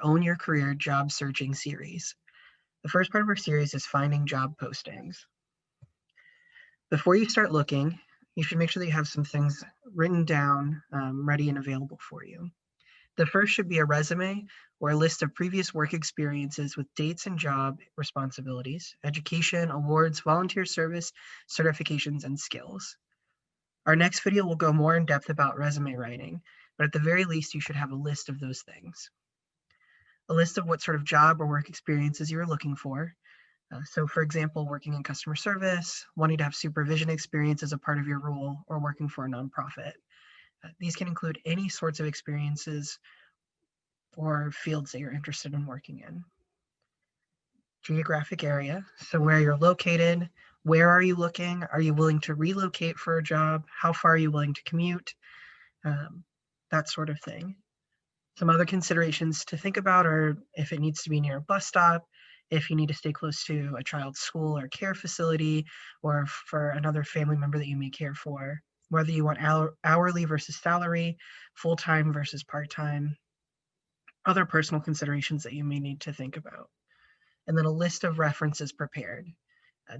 Own Your Career job searching series. The first part of our series is finding job postings. Before you start looking, you should make sure that you have some things written down, ready and available for you. The first should be a resume or a list of previous work experiences with dates and job responsibilities, education, awards, volunteer service, certifications, and skills. Our next video will go more in depth about resume writing, but at the very least, you should have a list of those things. A list of what sort of job or work experiences you're looking for. So for example, working in customer service, wanting to have supervision experience as a part of your role, or working for a nonprofit. These can include any sorts of experiences or fields that you're interested in working in. Geographic area, so where you're located, where are you looking? Are you willing to relocate for a job? How far are you willing to commute? That sort of thing. Some other considerations to think about are if it needs to be near a bus stop, if you need to stay close to a child's school or care facility, or for another family member that you may care for, whether you want hourly versus salary, full-time versus part-time, other personal considerations that you may need to think about. And then a list of references prepared.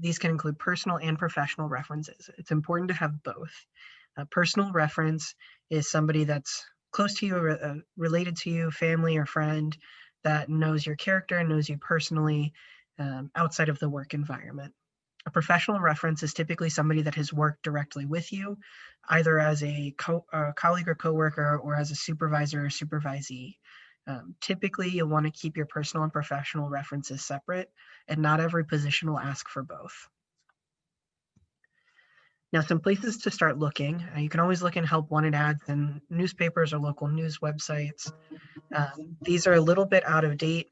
These can include personal and professional references. It's important to have both. A personal reference is somebody that's close to you, related to you, family or friend, that knows your character and knows you personally outside of the work environment. A professional reference is typically somebody that has worked directly with you, either as a colleague or coworker or as a supervisor or supervisee. Typically, you'll want to keep your personal and professional references separate, and not every position will ask for both. Now, some places to start looking. You can always look in help wanted ads in newspapers or local news websites. These are a little bit out of date.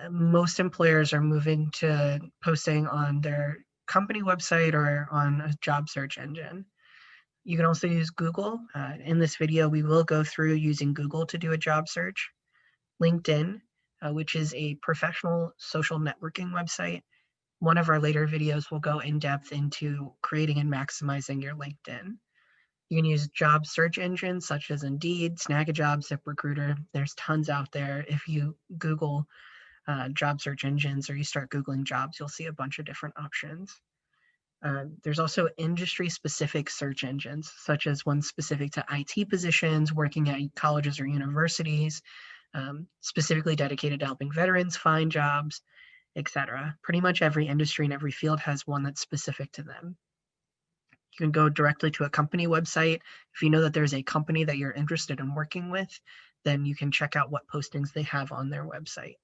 Most employers are moving to posting on their company website or on a job search engine. You can also use Google. In this video, we will go through using Google to do a job search. LinkedIn, which is a professional social networking website. One of our later videos will go in depth into creating and maximizing your LinkedIn. You can use job search engines such as Indeed, Snagajob, ZipRecruiter. There's tons out there. If you Google job search engines or you start Googling jobs, you'll see a bunch of different options. There's also industry-specific search engines, such as one specific to IT positions, working at colleges or universities, specifically dedicated to helping veterans find jobs, etc. Pretty much every industry and every field has one that's specific to them. You can go directly to a company website. If you know that there's a company that you're interested in working with, then you can check out what postings they have on their website.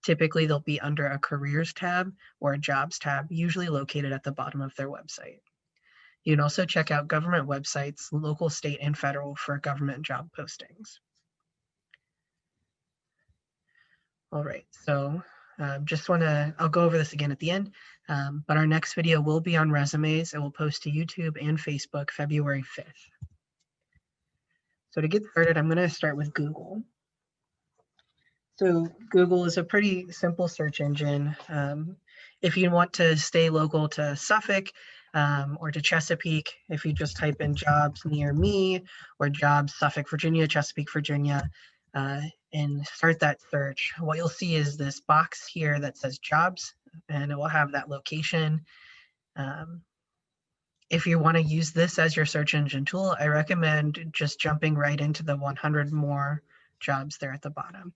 Typically, they'll be under a careers tab or a jobs tab, usually located at the bottom of their website. You can also check out government websites, local, state, and federal, for government job postings. All right, so I'll go over this again at the end, but our next video will be on resumes. It will post to YouTube and Facebook February 5th. So to get started, I'm going to start with Google. So Google is a pretty simple search engine. If you want to stay local to Suffolk or to Chesapeake, if you just type in jobs near me or jobs Suffolk, Virginia, Chesapeake, Virginia, and start that search, what you'll see is this box here that says jobs, and it will have that location. If you want to use this as your search engine tool, I recommend just jumping right into the 100 more jobs there at the bottom.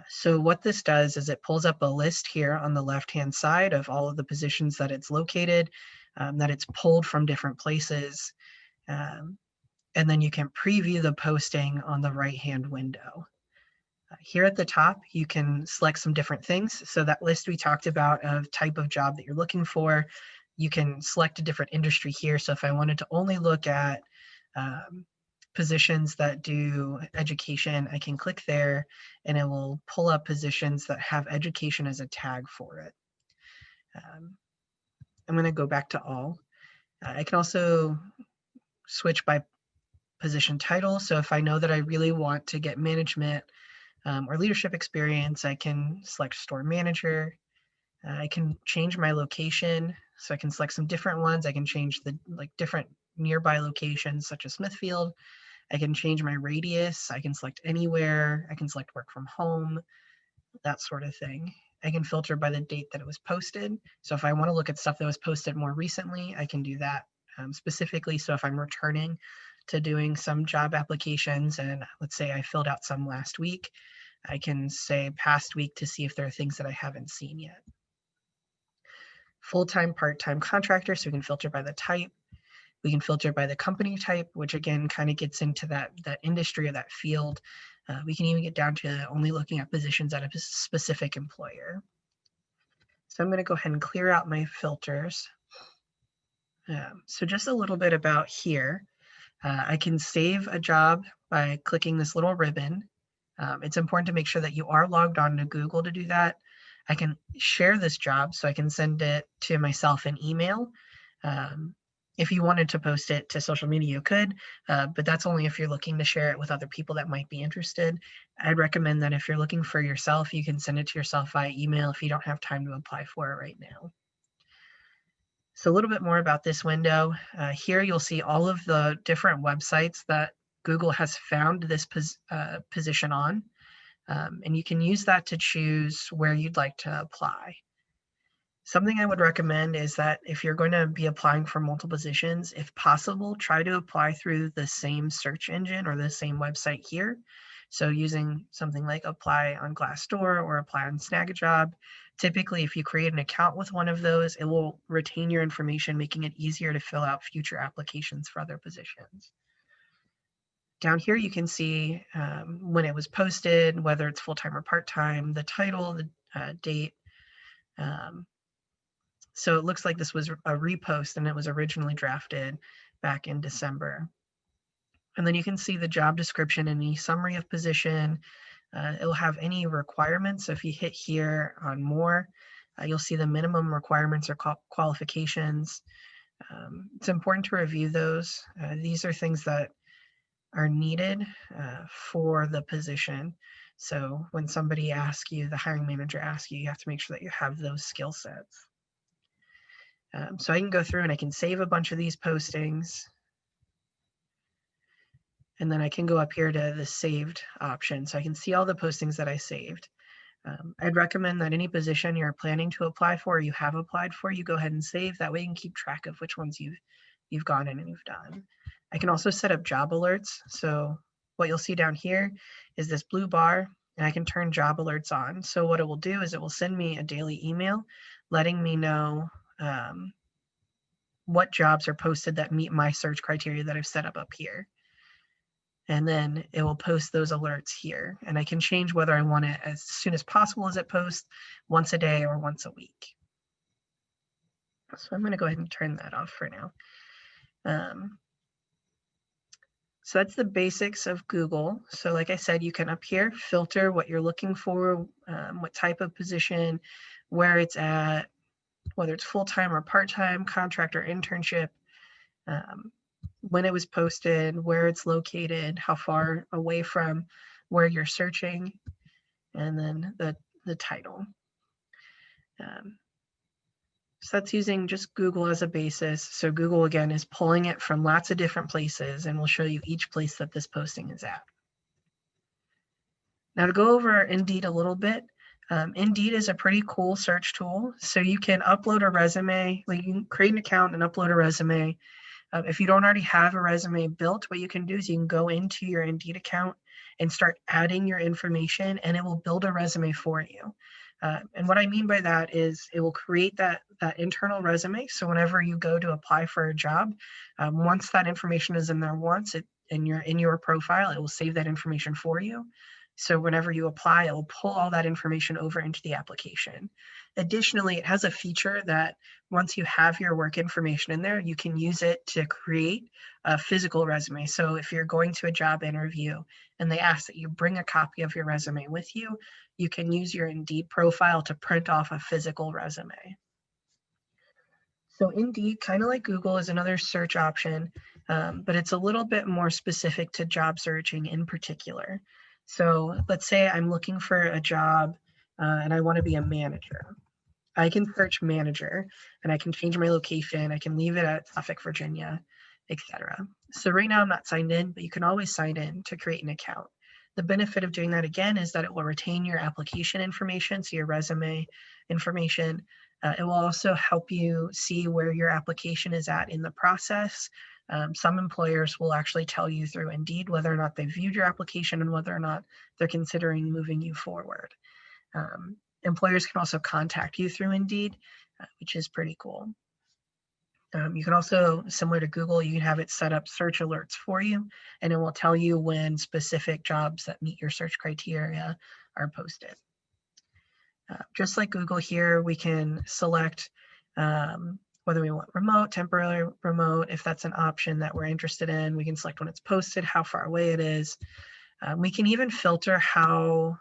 So what this does is it pulls up a list here on the left-hand side of all of the positions that it's located, that it's pulled from different places. And then you can preview the posting on the right-hand window. Here at the top, you can select some different things. So that list we talked about of type of job that you're looking for, you can select a different industry here. So if I wanted to only look at positions that do education, I can click there and it will pull up positions that have education as a tag for it. I'm going to go back to all. I can also switch by position title. So if I know that I really want to get management or leadership experience, I can select store manager. I can change my location. So I can select some different ones. I can change the different nearby locations such as Smithfield. I can change my radius. I can select anywhere. I can select work from home. that sort of thing. I can filter by the date that it was posted. So if I want to look at stuff that was posted more recently, I can do that specifically. So if I'm returning to doing some job applications and let's say I filled out some last week, I can say past week to see if there are things that I haven't seen yet. Full-time, part-time contractor, so we can filter by the type. We can filter by the company type, which again kind of gets into that industry or that field. We can even get down to only looking at positions at a specific employer. So I'm going to go ahead and clear out my filters. So just a little bit about here. I can save a job by clicking this little ribbon. It's important to make sure that you are logged on to Google to do that. I can share this job, so I can send it to myself in email. If you wanted to post it to social media, you could, but that's only if you're looking to share it with other people that might be interested. I'd recommend that if you're looking for yourself, you can send it to yourself via email if you don't have time to apply for it right now. So a little bit more about this window. Here you'll see all of the different websites that Google has found this position on, and you can use that to choose where you'd like to apply. Something I would recommend is that if you're going to be applying for multiple positions, if possible, try to apply through the same search engine or the same website here. So using something like apply on Glassdoor or apply on Snagajob. Typically, if you create an account with one of those, it will retain your information, making it easier to fill out future applications for other positions. Down here, you can see when it was posted, whether it's full-time or part-time, the title, the date. So it looks like this was a repost and it was originally drafted back in December. And then you can see the job description and the summary of position. It'll have any requirements. So if you hit here on more, you'll see the minimum requirements or qualifications. It's important to review those. These are things that are needed for the position. So when somebody asks you, the hiring manager asks you, you have to make sure that you have those skill sets. So I can go through and I can save a bunch of these postings. And then I can go up here to the saved option. So I can see all the postings that I saved. I'd recommend that any position you're planning to apply for or you have applied for, you go ahead and save. That way you can keep track of which ones you've gone in and you've done. I can also set up job alerts. So what you'll see down here is this blue bar, and I can turn job alerts on. So what it will do is it will send me a daily email letting me know what jobs are posted that meet my search criteria that I've set up here. And then it will post those alerts here. And I can change whether I want it as soon as possible as it posts, once a day or once a week. So I'm going to go ahead and turn that off for now. So that's the basics of Google. So like I said, you can up here filter what you're looking for, what type of position, where it's at, whether it's full-time or part-time, contract or internship, when it was posted, where it's located, how far away from where you're searching, and then the title. So that's using just Google as a basis. So Google, again, is pulling it from lots of different places and will show you each place that this posting is at. Now to go over Indeed a little bit, Indeed is a pretty cool search tool. So you can upload a resume, like you can create an account and upload a resume. If you don't already have a resume built, what you can do is you can go into your Indeed account and start adding your information, and it will build a resume for you. And what I mean by that is it will create that internal resume. So whenever you go to apply for a job, once that information is in there in your profile, it will save that information for you. So whenever you apply, it will pull all that information over into the application. Additionally, it has a feature that once you have your work information in there, you can use it to create a physical resume. So if you're going to a job interview and they ask that you bring a copy of your resume with you, you can use your Indeed profile to print off a physical resume. So Indeed, kind of like Google, is another search option, but it's a little bit more specific to job searching in particular. So let's say I'm looking for a job and I want to be a manager. I can search manager and I can change my location. I can leave it at Suffolk, Virginia, etc. So right now I'm not signed in, but you can always sign in to create an account. The benefit of doing that again is that it will retain your application information, so your resume information. It will also help you see where your application is at in the process. Some employers will actually tell you through Indeed whether or not they viewed your application and whether or not they're considering moving you forward. Employers can also contact you through Indeed, which is pretty cool. You can also, similar to Google, you can have it set up search alerts for you, and it will tell you when specific jobs that meet your search criteria are posted. Just like Google here, we can select whether we want remote, temporary remote, if that's an option that we're interested in. We can select when it's posted, how far away it is. We can even filter how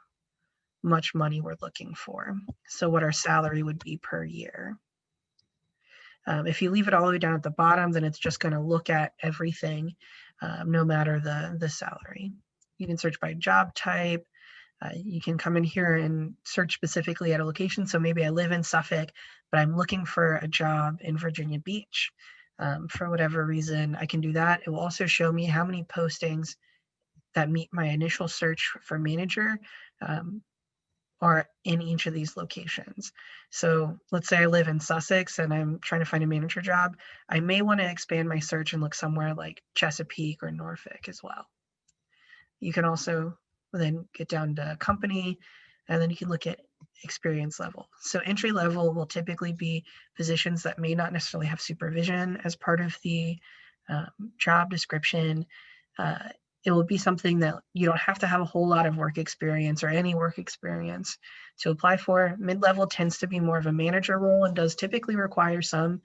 much money we're looking for. So what our salary would be per year. If you leave it all the way down at the bottom, then it's just going to look at everything, no matter the salary. You can search by job type. You can come in here and search specifically at a location. So maybe I live in Suffolk, but I'm looking for a job in Virginia Beach. For whatever reason, I can do that. It will also show me how many postings that meet my initial search for manager are in each of these locations. So let's say I live in Sussex and I'm trying to find a manager job. I may want to expand my search and look somewhere like Chesapeake or Norfolk as well. You can also then get down to company, and then you can look at experience level. So entry level will typically be positions that may not necessarily have supervision as part of the job description. It will be something that you don't have to have a whole lot of work experience or any work experience to apply for. Mid-level tends to be more of a manager role and does typically require some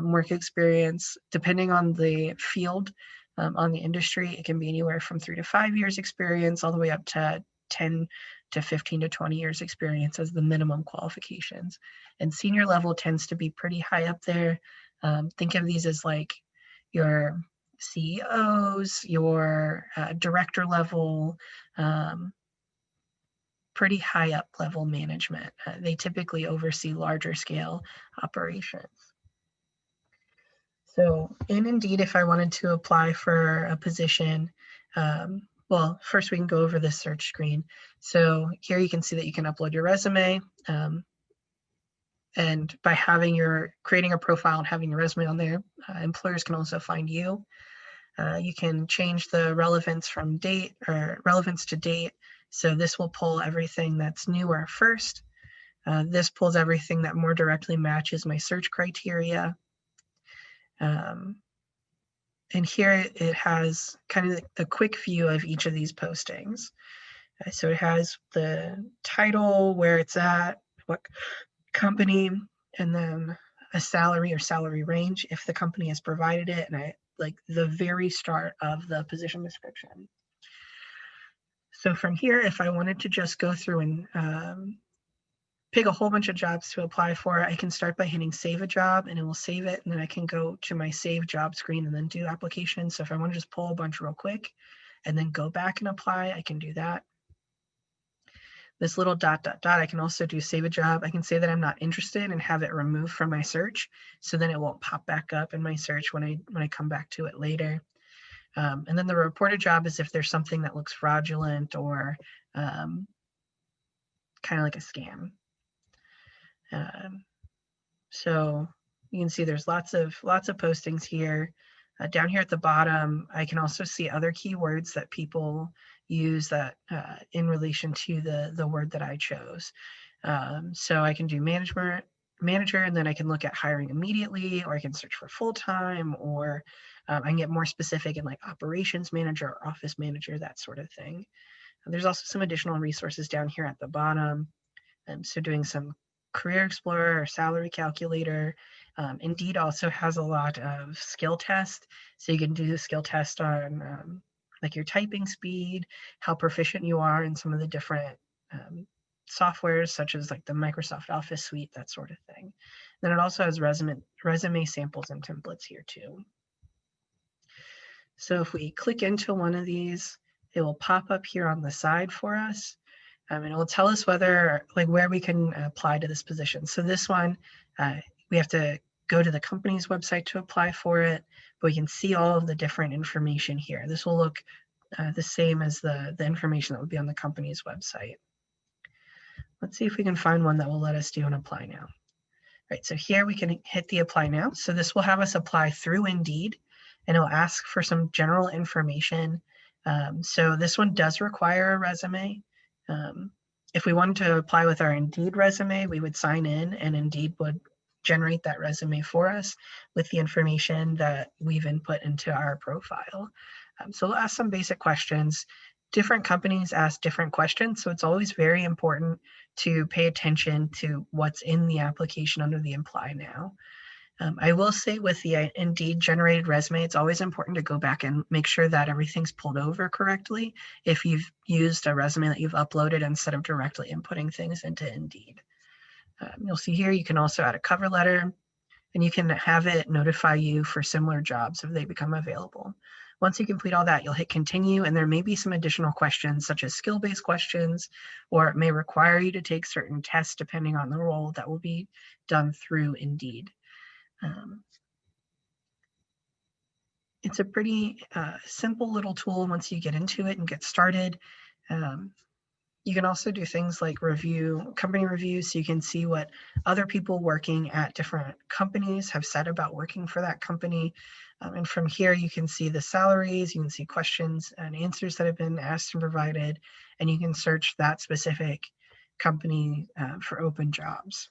work experience. Depending on the field, on the industry, it can be anywhere from 3 to 5 years experience all the way up to 10 to 15 to 20 years experience as the minimum qualifications. And senior level tends to be pretty high up there. Think of these as like your CEOs, your director level, pretty high up level management. They typically oversee larger scale operations. So in Indeed, if I wanted to apply for a position, well, first we can go over the search screen. So here you can see that you can upload your resume. And by creating a profile and having your resume on there, employers can also find you. You can change the relevance from date or relevance to date. So this will pull everything that's newer first. This pulls everything that more directly matches my search criteria. And here it has kind of the quick view of each of these postings. So it has the title, where it's at, what company, and then a salary or salary range if the company has provided it, and like the very start of the position description. So from here, if I wanted to just go through and pick a whole bunch of jobs to apply for, I can start by hitting save a job and it will save it. And then I can go to my save job screen and then do application. So if I want to just pull a bunch real quick and then go back and apply, I can do that. This little ... I can also do save a job. I can say that I'm not interested and have it removed from my search. So then it won't pop back up in my search when I come back to it later. And then the reported job is if there's something that looks fraudulent or kind of like a scam. So you can see there's lots of postings here. Down here at the bottom, I can also see other keywords that people use that in relation to the word that I chose. So I can do manager, and then I can look at hiring immediately, or I can search for full-time, or I can get more specific in like operations manager or office manager, that sort of thing. And there's also some additional resources down here at the bottom. So doing some Career Explorer or salary calculator. Indeed also has a lot of skill tests. So you can do the skill test on like your typing speed, how proficient you are in some of the different softwares, such as like the Microsoft Office suite, that sort of thing. Then it also has resume samples and templates here too. So if we click into one of these, it will pop up here on the side for us. And it will tell us where we can apply to this position. So this one, we have to go to the company's website to apply for it, but we can see all of the different information here. This will look the same as the information that would be on the company's website. Let's see if we can find one that will let us do an apply now. Right, so here we can hit the apply now. So this will have us apply through Indeed, and it'll ask for some general information. So this one does require a resume. If we wanted to apply with our Indeed resume, we would sign in and Indeed would generate that resume for us with the information that we've input into our profile. So we'll ask some basic questions. Different companies ask different questions, so it's always very important to pay attention to what's in the application under the apply now. I will say with the Indeed generated resume, it's always important to go back and make sure that everything's pulled over correctly if you've used a resume that you've uploaded instead of directly inputting things into Indeed. You'll see here you can also add a cover letter, and you can have it notify you for similar jobs if they become available. Once you complete all that, you'll hit continue, and there may be some additional questions such as skill-based questions, or it may require you to take certain tests depending on the role that will be done through Indeed. It's a pretty simple little tool once you get into it and get started. You can also do things like company reviews, so you can see what other people working at different companies have said about working for that company. And from here, you can see the salaries, you can see questions and answers that have been asked and provided, and you can search that specific company for open jobs.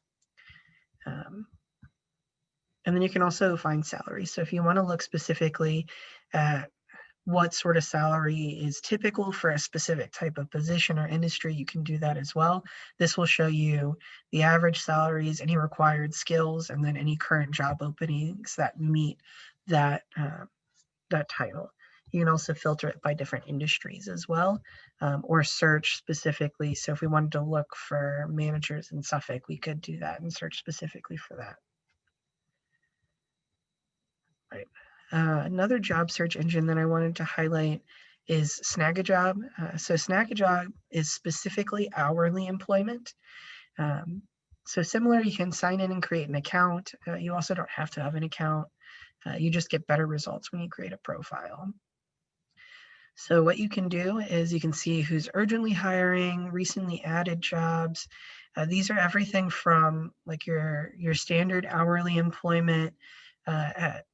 And then you can also find salaries. So if you want to look specifically at what sort of salary is typical for a specific type of position or industry, you can do that as well. This will show you the average salaries, any required skills, and then any current job openings that meet that title. You can also filter it by different industries as well, or search specifically. So if we wanted to look for managers in Suffolk, we could do that and search specifically for that. Right. Another job search engine that I wanted to highlight is Snagajob. So Snagajob is specifically hourly employment. So similar, you can sign in and create an account. You also don't have to have an account. You just get better results when you create a profile. So what you can do is you can see who's urgently hiring, recently added jobs. These are everything from like your standard hourly employment at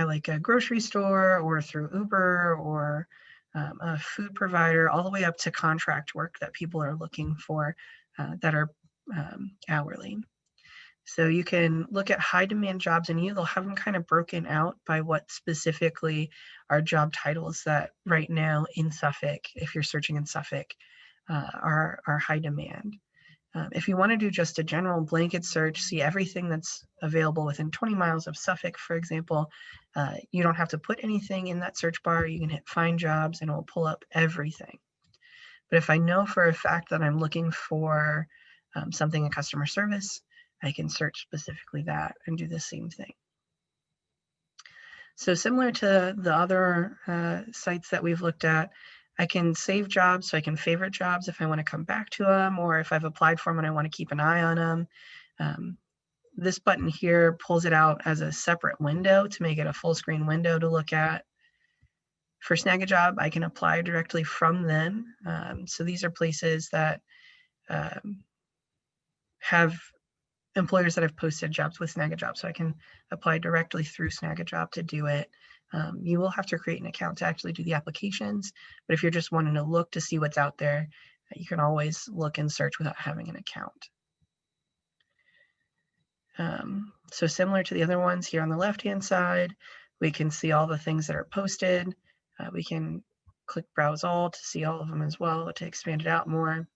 like a grocery store or through Uber or a food provider, all the way up to contract work that people are looking for that are hourly. So you can look at high demand jobs, and they'll have them kind of broken out by what specifically are job titles that right now in Suffolk, if you're searching in Suffolk, are high demand. If you want to do just a general blanket search, see everything that's available within 20 miles of Suffolk, for example, you don't have to put anything in that search bar. You can hit find jobs and it will pull up everything. But if I know for a fact that I'm looking for something in customer service, I can search specifically that and do the same thing. So similar to the other sites that we've looked at, I can save jobs, so I can favorite jobs if I want to come back to them, or if I've applied for them and I want to keep an eye on them. This button here pulls it out as a separate window to make it a full screen window to look at. For Snagajob, I can apply directly from them. So these are places that have employers that have posted jobs with Snagajob, so I can apply directly through Snagajob to do it. You will have to create an account to actually do the applications, but if you're just wanting to look to see what's out there, you can always look and search without having an account. So similar to the other ones, here on the left-hand side, we can see all the things that are posted. We can click Browse All to see all of them as well, to expand it out more.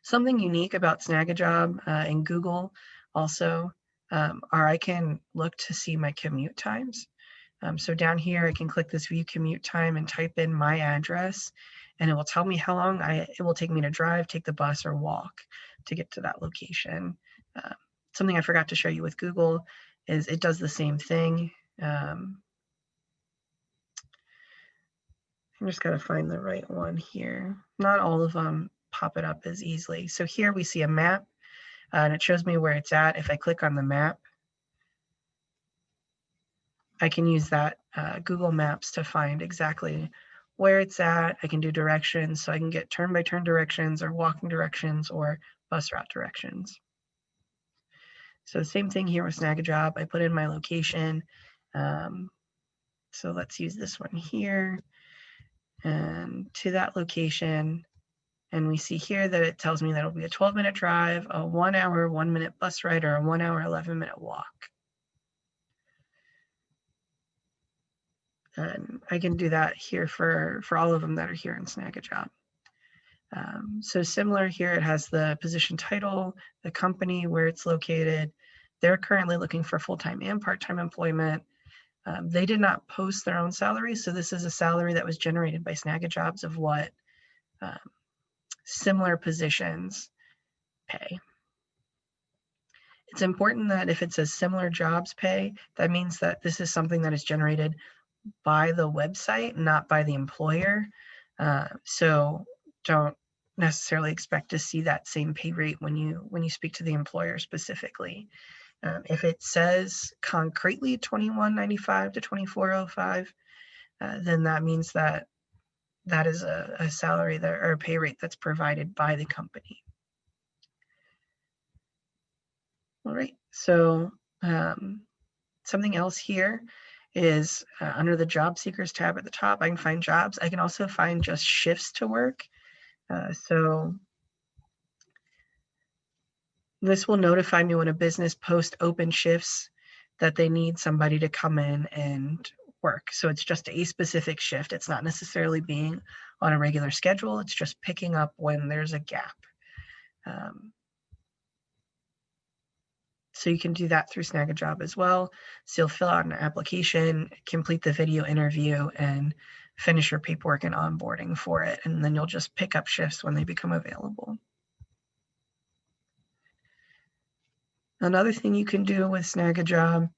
Something unique about Snagajob and Google also are I can look to see my commute times. So down here, I can click this view commute time and type in my address, and it will tell me how long it will take me to drive, take the bus, or walk to get to that location. Something I forgot to show you with Google is it does the same thing. I'm just gotta find the right one here. Not all of them pop it up as easily. So here we see a map, and it shows me where it's at. If I click on the map, I can use that Google Maps to find exactly where it's at. I can do directions, so I can get turn-by-turn directions or walking directions or bus route directions. So the same thing here with Snag-a-Job. I put in my location. So let's use this one here. And to that location, and we see here that it tells me that it'll be a 12-minute drive, a 1 hour, 1 minute bus ride, or a 1 hour, 11-minute walk. And I can do that here for all of them that are here in Snag-a-Job. So similar here, it has the position title, the company, where it's located. They're currently looking for full-time and part-time employment. They did not post their own salary, so this is a salary that was generated by Snag-a-Jobs of what similar positions pay. It's important that if it says similar jobs pay, that means that this is something that is generated by the website, not by the employer. So don't necessarily expect to see that same pay rate when you speak to the employer specifically. If it says concretely $21.95 to $24.05, then that means that that is a salary that, or a pay rate that's provided by the company. All right, so something else here is under the job seekers tab at the top, I can find jobs. I can also find just shifts to work. So this will notify me when a business posts open shifts that they need somebody to come in and work. So it's just a specific shift. It's not necessarily being on a regular schedule. It's just picking up when there's a gap. So you can do that through Snag-a-Job as well. So you'll fill out an application, complete the video interview, and finish your paperwork and onboarding for it. And then you'll just pick up shifts when they become available. Another thing you can do with Snag-a-Job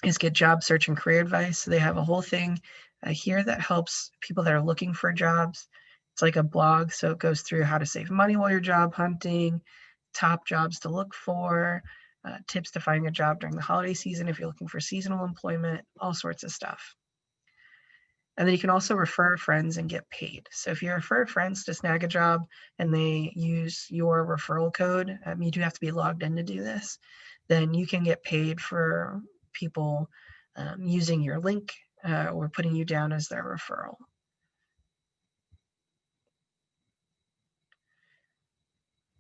is get job search and career advice. So they have a whole thing here that helps people that are looking for jobs. It's like a blog, so it goes through how to save money while you're job hunting, top jobs to look for, tips to finding a job during the holiday season if you're looking for seasonal employment, all sorts of stuff. And then you can also refer friends and get paid. So if you refer friends to Snag-a-Job and they use your referral code, you do have to be logged in to do this, then you can get paid for people using your link or putting you down as their referral.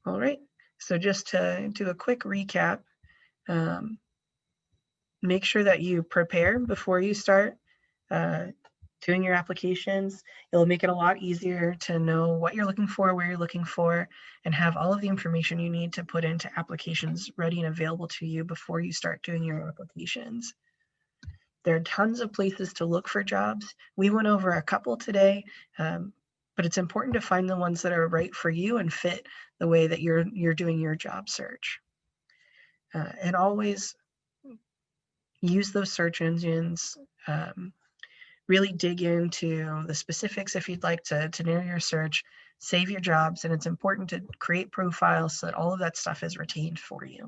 All right, so just to do a quick recap, make sure that you prepare before you start doing your applications. It'll make it a lot easier to know what you're looking for, where you're looking for, and have all of the information you need to put into applications ready and available to you before you start doing your applications. There are tons of places to look for jobs. We went over a couple today, but it's important to find the ones that are right for you and fit the way that you're doing your job search. And always use those search engines. Really dig into the specifics if you'd like to narrow your search, save your jobs, and it's important to create profiles so that all of that stuff is retained for you.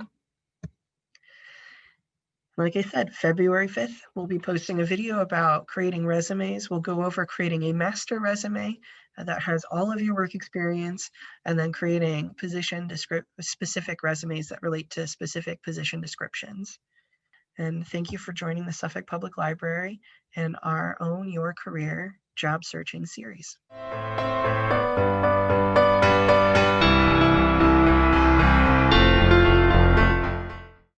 Like I said, February 5th, we'll be posting a video about creating resumes. We'll go over creating a master resume that has all of your work experience, and then creating specific resumes that relate to specific position descriptions. And thank you for joining the Suffolk Public Library and our Own Your Career job searching series.